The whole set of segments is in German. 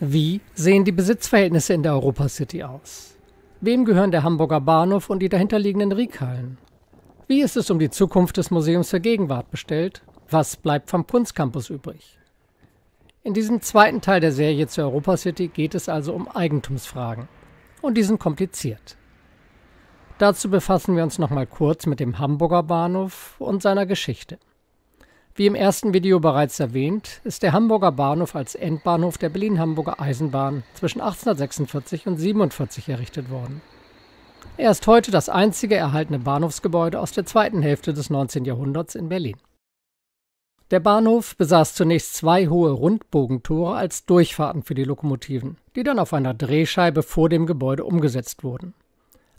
Wie sehen die Besitzverhältnisse in der Europacity aus? Wem gehören der Hamburger Bahnhof und die dahinterliegenden Riekhallen? Wie ist es um die Zukunft des Museums für Gegenwart bestellt? Was bleibt vom Kunstcampus übrig? In diesem zweiten Teil der Serie zur Europacity geht es also um Eigentumsfragen. Und die sind kompliziert. Dazu befassen wir uns nochmal kurz mit dem Hamburger Bahnhof und seiner Geschichte. Wie im ersten Video bereits erwähnt, ist der Hamburger Bahnhof als Endbahnhof der Berlin-Hamburger Eisenbahn zwischen 1846 und 1847 errichtet worden. Er ist heute das einzige erhaltene Bahnhofsgebäude aus der zweiten Hälfte des 19. Jahrhunderts in Berlin. Der Bahnhof besaß zunächst zwei hohe Rundbogentore als Durchfahrten für die Lokomotiven, die dann auf einer Drehscheibe vor dem Gebäude umgesetzt wurden.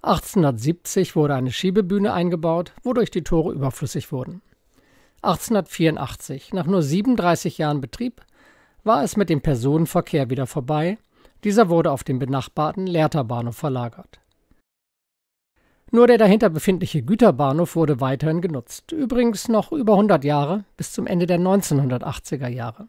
1870 wurde eine Schiebebühne eingebaut, wodurch die Tore überflüssig wurden. 1884, nach nur 37 Jahren Betrieb, war es mit dem Personenverkehr wieder vorbei. Dieser wurde auf den benachbarten Lehrter Bahnhof verlagert. Nur der dahinter befindliche Güterbahnhof wurde weiterhin genutzt, übrigens noch über 100 Jahre bis zum Ende der 1980er Jahre.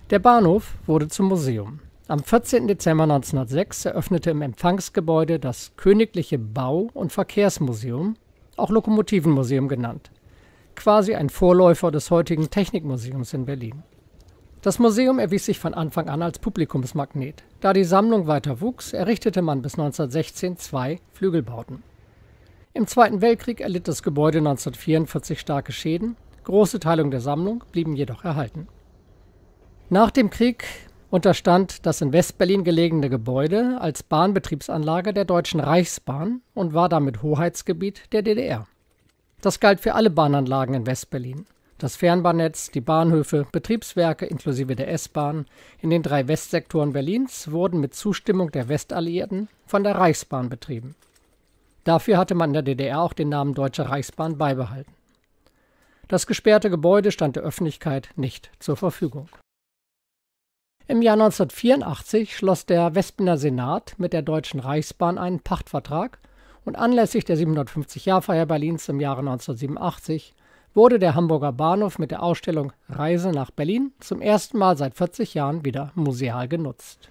Der Bahnhof wurde zum Museum. Am 14. Dezember 1906 eröffnete im Empfangsgebäude das Königliche Bau- und Verkehrsmuseum, auch Lokomotivenmuseum genannt, quasi ein Vorläufer des heutigen Technikmuseums in Berlin. Das Museum erwies sich von Anfang an als Publikumsmagnet. Da die Sammlung weiter wuchs, errichtete man bis 1916 zwei Flügelbauten. Im Zweiten Weltkrieg erlitt das Gebäude 1944 starke Schäden, große Teile der Sammlung blieben jedoch erhalten. Nach dem Krieg unterstand das in Westberlin gelegene Gebäude als Bahnbetriebsanlage der Deutschen Reichsbahn und war damit Hoheitsgebiet der DDR. Das galt für alle Bahnanlagen in Westberlin. Das Fernbahnnetz, die Bahnhöfe, Betriebswerke inklusive der S-Bahn in den 3 Westsektoren Berlins wurden mit Zustimmung der Westalliierten von der Reichsbahn betrieben. Dafür hatte man in der DDR auch den Namen Deutsche Reichsbahn beibehalten. Das gesperrte Gebäude stand der Öffentlichkeit nicht zur Verfügung. Im Jahr 1984 schloss der Westberliner Senat mit der Deutschen Reichsbahn einen Pachtvertrag und anlässlich der 750-Jahr-Feier Berlins im Jahre 1987 wurde der Hamburger Bahnhof mit der Ausstellung Reise nach Berlin zum ersten Mal seit 40 Jahren wieder museal genutzt.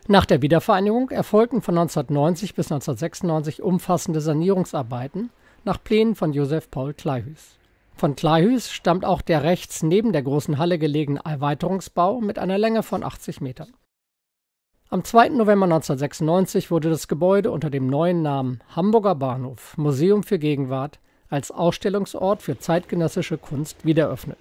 Nach der Wiedervereinigung erfolgten von 1990 bis 1996 umfassende Sanierungsarbeiten nach Plänen von Joseph Paul Kleihues. Von Kleihues stammt auch der rechts neben der großen Halle gelegene Erweiterungsbau mit einer Länge von 80 Metern. Am 2. November 1996 wurde das Gebäude unter dem neuen Namen Hamburger Bahnhof Museum für Gegenwart als Ausstellungsort für zeitgenössische Kunst wiedereröffnet.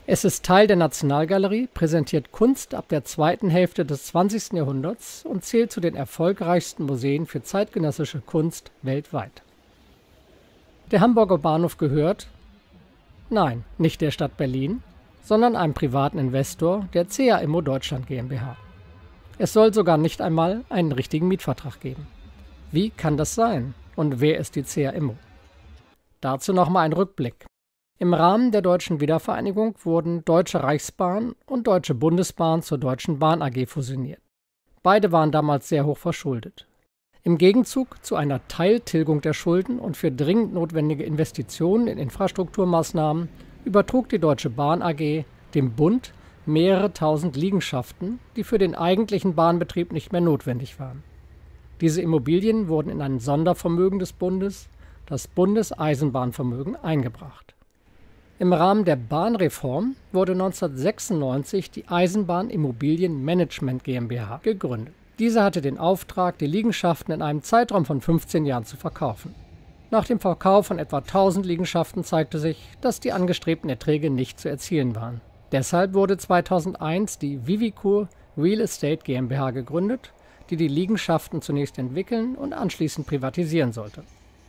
Es ist Teil der Nationalgalerie, präsentiert Kunst ab der zweiten Hälfte des 20. Jahrhunderts und zählt zu den erfolgreichsten Museen für zeitgenössische Kunst weltweit. Der Hamburger Bahnhof gehört, nein, nicht der Stadt Berlin, sondern einem privaten Investor, der CA Immo Deutschland GmbH. Es soll sogar nicht einmal einen richtigen Mietvertrag geben. Wie kann das sein? Und wer ist die CA Immo? Dazu nochmal ein Rückblick. Im Rahmen der deutschen Wiedervereinigung wurden Deutsche Reichsbahn und Deutsche Bundesbahn zur Deutschen Bahn AG fusioniert. Beide waren damals sehr hoch verschuldet. Im Gegenzug zu einer Teiltilgung der Schulden und für dringend notwendige Investitionen in Infrastrukturmaßnahmen übertrug die Deutsche Bahn AG dem Bund mehrere tausend Liegenschaften, die für den eigentlichen Bahnbetrieb nicht mehr notwendig waren. Diese Immobilien wurden in ein Sondervermögen des Bundes, das Bundeseisenbahnvermögen, eingebracht. Im Rahmen der Bahnreform wurde 1996 die Eisenbahn-Immobilien Management GmbH gegründet. Diese hatte den Auftrag, die Liegenschaften in einem Zeitraum von 15 Jahren zu verkaufen. Nach dem Verkauf von etwa 1000 Liegenschaften zeigte sich, dass die angestrebten Erträge nicht zu erzielen waren. Deshalb wurde 2001 die Vivicur Real Estate GmbH gegründet, die die Liegenschaften zunächst entwickeln und anschließend privatisieren sollte.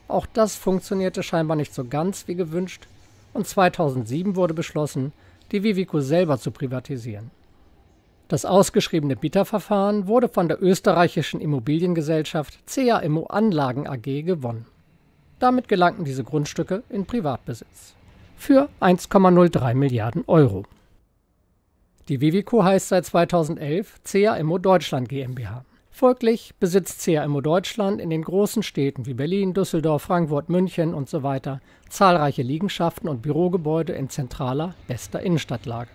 Auch das funktionierte scheinbar nicht so ganz wie gewünscht und 2007 wurde beschlossen, die Vivicur selber zu privatisieren. Das ausgeschriebene Bieterverfahren wurde von der österreichischen Immobiliengesellschaft CA Immo Anlagen AG gewonnen. Damit gelangten diese Grundstücke in Privatbesitz. Für 1,03 Milliarden Euro. Die Vivicur heißt seit 2011 CA Immo Deutschland GmbH. Folglich besitzt CA Immo Deutschland in den großen Städten wie Berlin, Düsseldorf, Frankfurt, München usw. zahlreiche Liegenschaften und Bürogebäude in zentraler, bester Innenstadtlage.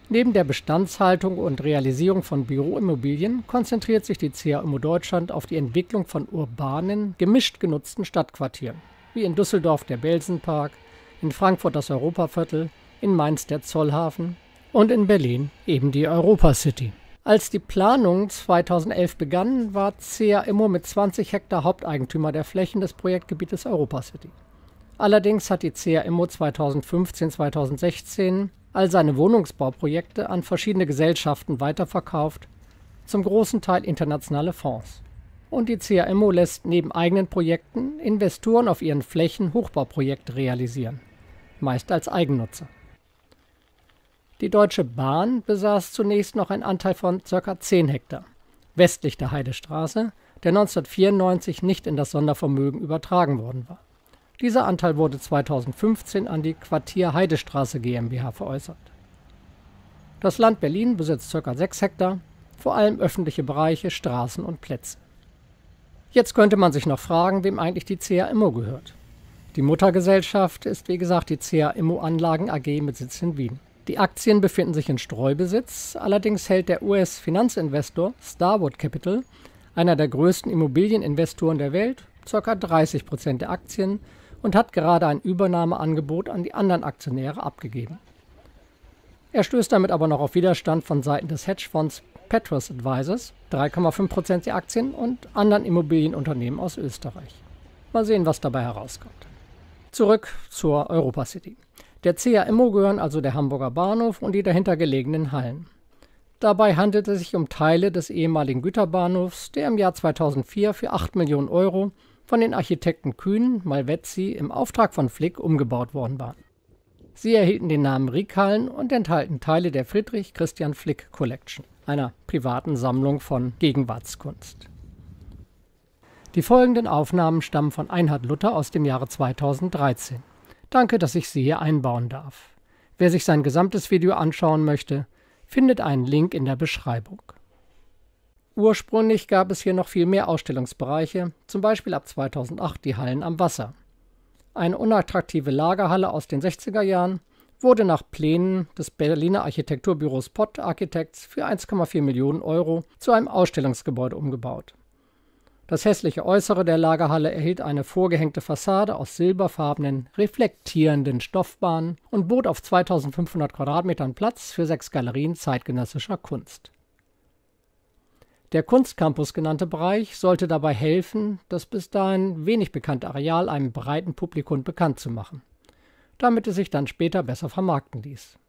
Neben der Bestandshaltung und Realisierung von Büroimmobilien konzentriert sich die CA Immo Deutschland auf die Entwicklung von urbanen, gemischt genutzten Stadtquartieren, wie in Düsseldorf der Belsenpark, in Frankfurt das Europaviertel, in Mainz der Zollhafen und in Berlin eben die Europacity. Als die Planung 2011 begann, war CA Immo mit 20 Hektar Haupteigentümer der Flächen des Projektgebietes Europacity. Allerdings hat die CA Immo 2015/2016 all seine Wohnungsbauprojekte an verschiedene Gesellschaften weiterverkauft, zum großen Teil internationale Fonds. Und die CA Immo lässt neben eigenen Projekten Investoren auf ihren Flächen Hochbauprojekte realisieren, meist als Eigennutzer. Die Deutsche Bahn besaß zunächst noch einen Anteil von ca. 10 Hektar, westlich der Heidestraße, der 1994 nicht in das Sondervermögen übertragen worden war. Dieser Anteil wurde 2015 an die Quartier Heidestraße GmbH veräußert. Das Land Berlin besitzt ca. 6 Hektar, vor allem öffentliche Bereiche, Straßen und Plätze. Jetzt könnte man sich noch fragen, wem eigentlich die CA Immo gehört. Die Muttergesellschaft ist wie gesagt die CA Immo Anlagen AG mit Sitz in Wien. Die Aktien befinden sich in Streubesitz, allerdings hält der US-Finanzinvestor Starwood Capital, einer der größten Immobilieninvestoren der Welt, ca. 30% der Aktien und hat gerade ein Übernahmeangebot an die anderen Aktionäre abgegeben. Er stößt damit aber noch auf Widerstand von Seiten des Hedgefonds Petrus Advisors, 3,5% der Aktien und anderen Immobilienunternehmen aus Österreich. Mal sehen, was dabei herauskommt. Zurück zur Europacity. Der CA Immo gehören also der Hamburger Bahnhof und die dahinter gelegenen Hallen. Dabei handelt es sich um Teile des ehemaligen Güterbahnhofs, der im Jahr 2004 für 8 Millionen Euro von den Architekten Kühn Malvezzi im Auftrag von Flick umgebaut worden war. Sie erhielten den Namen Riekhallen und enthalten Teile der Friedrich Christian Flick Collection, einer privaten Sammlung von Gegenwartskunst. Die folgenden Aufnahmen stammen von Einhard Luther aus dem Jahre 2013. Danke, dass ich sie hier einbauen darf. Wer sich sein gesamtes Video anschauen möchte, findet einen Link in der Beschreibung. Ursprünglich gab es hier noch viel mehr Ausstellungsbereiche, zum Beispiel ab 2008 die Hallen am Wasser. Eine unattraktive Lagerhalle aus den 60er Jahren wurde nach Plänen des Berliner Architekturbüros Pott Architects für 1,4 Millionen Euro zu einem Ausstellungsgebäude umgebaut. Das hässliche Äußere der Lagerhalle erhielt eine vorgehängte Fassade aus silberfarbenen, reflektierenden Stoffbahnen und bot auf 2500 Quadratmetern Platz für 6 Galerien zeitgenössischer Kunst. Der Kunstcampus genannte Bereich sollte dabei helfen, das bis dahin wenig bekannte Areal einem breiten Publikum bekannt zu machen, damit es sich dann später besser vermarkten ließ.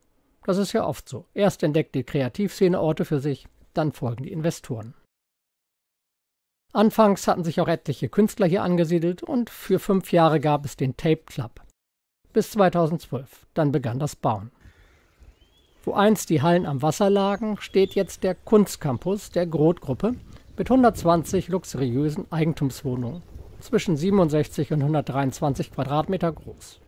Das ist ja oft so. Erst entdeckt die Kreativszene Orte für sich, dann folgen die Investoren. Anfangs hatten sich auch etliche Künstler hier angesiedelt und für 5 Jahre gab es den Tape Club. Bis 2012, dann begann das Bauen. Wo einst die Hallen am Wasser lagen, steht jetzt der Kunstcampus der Groth-Gruppe mit 120 luxuriösen Eigentumswohnungen, zwischen 67 und 123 Quadratmeter groß.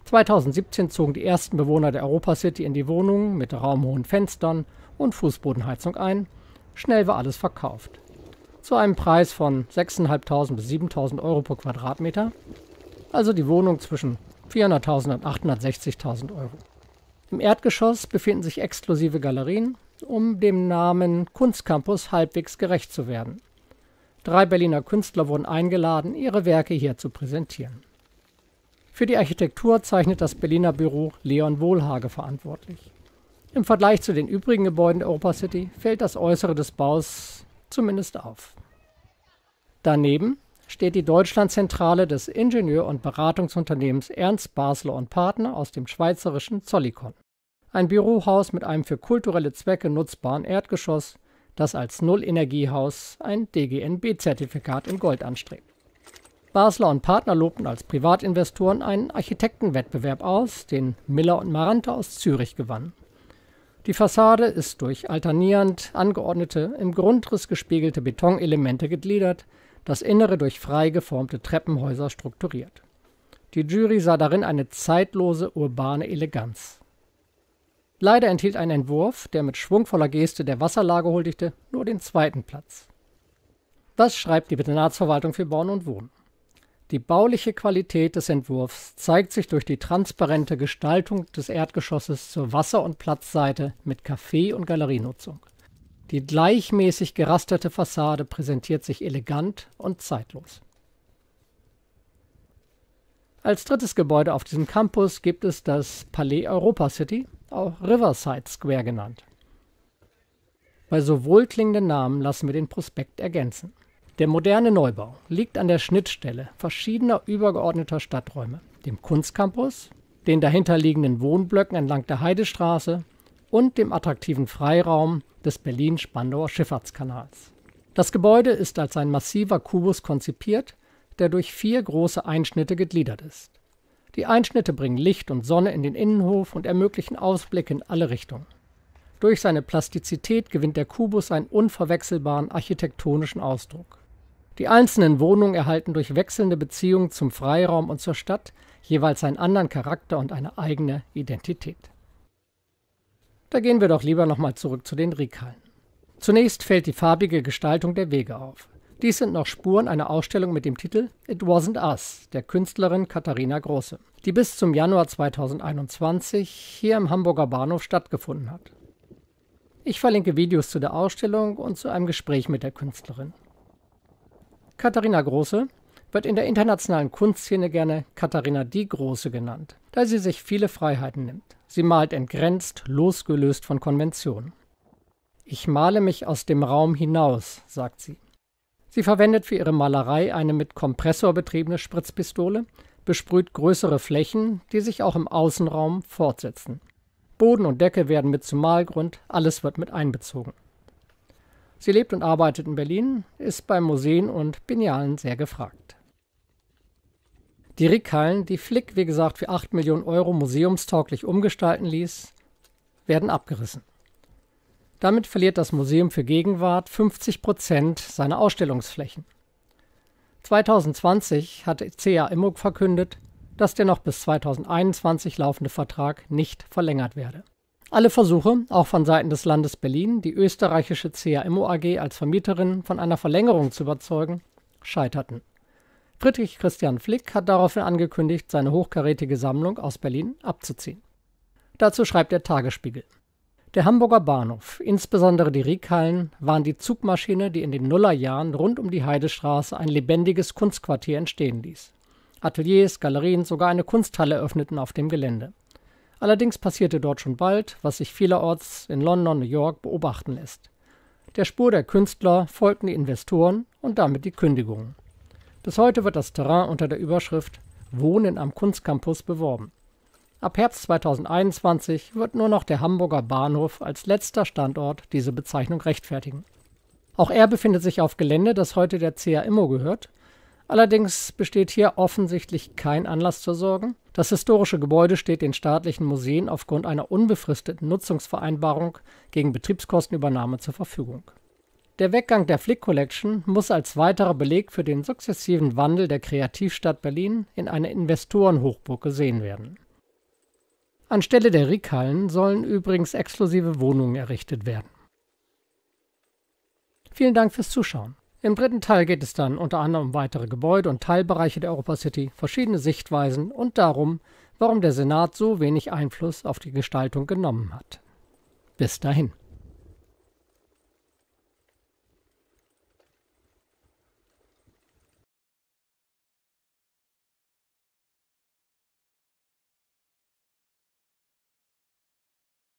2017 zogen die ersten Bewohner der Europacity in die Wohnungen mit raumhohen Fenstern und Fußbodenheizung ein. Schnell war alles verkauft. Zu einem Preis von 6.500 bis 7.000 Euro pro Quadratmeter, also die Wohnung zwischen 400.000 und 860.000 Euro. Im Erdgeschoss befinden sich exklusive Galerien, um dem Namen Kunstcampus halbwegs gerecht zu werden. 3 Berliner Künstler wurden eingeladen, ihre Werke hier zu präsentieren. Für die Architektur zeichnet das Berliner Büro Leon Wohlhage verantwortlich. Im Vergleich zu den übrigen Gebäuden der Europacity fällt das Äußere des Baus zumindest auf. Daneben steht die Deutschlandzentrale des Ingenieur- und Beratungsunternehmens Ernst Basler und Partner aus dem schweizerischen Zollikon. Ein Bürohaus mit einem für kulturelle Zwecke nutzbaren Erdgeschoss, das als Nullenergiehaus ein DGNB-Zertifikat in Gold anstrebt. Basler und Partner lobten als Privatinvestoren einen Architektenwettbewerb aus, den Miller und Marante aus Zürich gewannen. Die Fassade ist durch alternierend angeordnete, im Grundriss gespiegelte Betonelemente gegliedert, das Innere durch frei geformte Treppenhäuser strukturiert. Die Jury sah darin eine zeitlose, urbane Eleganz. Leider enthielt ein Entwurf, der mit schwungvoller Geste der Wasserlage huldigte, nur den 2. Platz. Was schreibt die Senatsverwaltung für Bauen und Wohnen? Die bauliche Qualität des Entwurfs zeigt sich durch die transparente Gestaltung des Erdgeschosses zur Wasser- und Platzseite mit Café- und Galerienutzung. Die gleichmäßig gerasterte Fassade präsentiert sich elegant und zeitlos. Als drittes Gebäude auf diesem Campus gibt es das Palais Europa City, auch Riverside Square genannt. Bei so wohlklingenden Namen lassen wir den Prospekt ergänzen. Der moderne Neubau liegt an der Schnittstelle verschiedener übergeordneter Stadträume, dem Kunstcampus, den dahinterliegenden Wohnblöcken entlang der Heidestraße und dem attraktiven Freiraum des Berlin-Spandauer Schifffahrtskanals. Das Gebäude ist als ein massiver Kubus konzipiert, der durch 4 große Einschnitte gegliedert ist. Die Einschnitte bringen Licht und Sonne in den Innenhof und ermöglichen Ausblick in alle Richtungen. Durch seine Plastizität gewinnt der Kubus einen unverwechselbaren architektonischen Ausdruck. Die einzelnen Wohnungen erhalten durch wechselnde Beziehungen zum Freiraum und zur Stadt jeweils einen anderen Charakter und eine eigene Identität. Da gehen wir doch lieber nochmal zurück zu den Riekhallen. Zunächst fällt die farbige Gestaltung der Wege auf. Dies sind noch Spuren einer Ausstellung mit dem Titel It Wasn't Us der Künstlerin Katharina Große, die bis zum Januar 2021 hier im Hamburger Bahnhof stattgefunden hat. Ich verlinke Videos zu der Ausstellung und zu einem Gespräch mit der Künstlerin. Katharina Große wird in der internationalen Kunstszene gerne Katharina die Große genannt, da sie sich viele Freiheiten nimmt. Sie malt entgrenzt, losgelöst von Konventionen. Ich male mich aus dem Raum hinaus, sagt sie. Sie verwendet für ihre Malerei eine mit Kompressor betriebene Spritzpistole, besprüht größere Flächen, die sich auch im Außenraum fortsetzen. Boden und Decke werden mit zum Malgrund, alles wird mit einbezogen. Sie lebt und arbeitet in Berlin, ist bei Museen und Biennalen sehr gefragt. Die Riekhallen, die Flick, wie gesagt, für 8 Millionen Euro museumstauglich umgestalten ließ, werden abgerissen. Damit verliert das Museum für Gegenwart 50% seiner Ausstellungsflächen. 2020 hat CA Immo verkündet, dass der noch bis 2021 laufende Vertrag nicht verlängert werde. Alle Versuche, auch von Seiten des Landes Berlin, die österreichische CA Immo AG als Vermieterin von einer Verlängerung zu überzeugen, scheiterten. Friedrich Christian Flick hat daraufhin angekündigt, seine hochkarätige Sammlung aus Berlin abzuziehen. Dazu schreibt der Tagesspiegel: Der Hamburger Bahnhof, insbesondere die Riekhallen, waren die Zugmaschine, die in den Nullerjahren rund um die Heidestraße ein lebendiges Kunstquartier entstehen ließ. Ateliers, Galerien, sogar eine Kunsthalle öffneten auf dem Gelände. Allerdings passierte dort schon bald, was sich vielerorts in London, New York beobachten lässt. Der Spur der Künstler folgten die Investoren und damit die Kündigungen. Bis heute wird das Terrain unter der Überschrift Wohnen am Kunstcampus beworben. Ab Herbst 2021 wird nur noch der Hamburger Bahnhof als letzter Standort diese Bezeichnung rechtfertigen. Auch er befindet sich auf Gelände, das heute der CA Immo gehört. Allerdings besteht hier offensichtlich kein Anlass zur Sorge. Das historische Gebäude steht den staatlichen Museen aufgrund einer unbefristeten Nutzungsvereinbarung gegen Betriebskostenübernahme zur Verfügung. Der Weggang der Flick Collection muss als weiterer Beleg für den sukzessiven Wandel der Kreativstadt Berlin in eine Investorenhochburg gesehen werden. Anstelle der Riekhallen sollen übrigens exklusive Wohnungen errichtet werden. Vielen Dank fürs Zuschauen. Im dritten Teil geht es dann unter anderem um weitere Gebäude und Teilbereiche der Europa City, verschiedene Sichtweisen und darum, warum der Senat so wenig Einfluss auf die Gestaltung genommen hat. Bis dahin.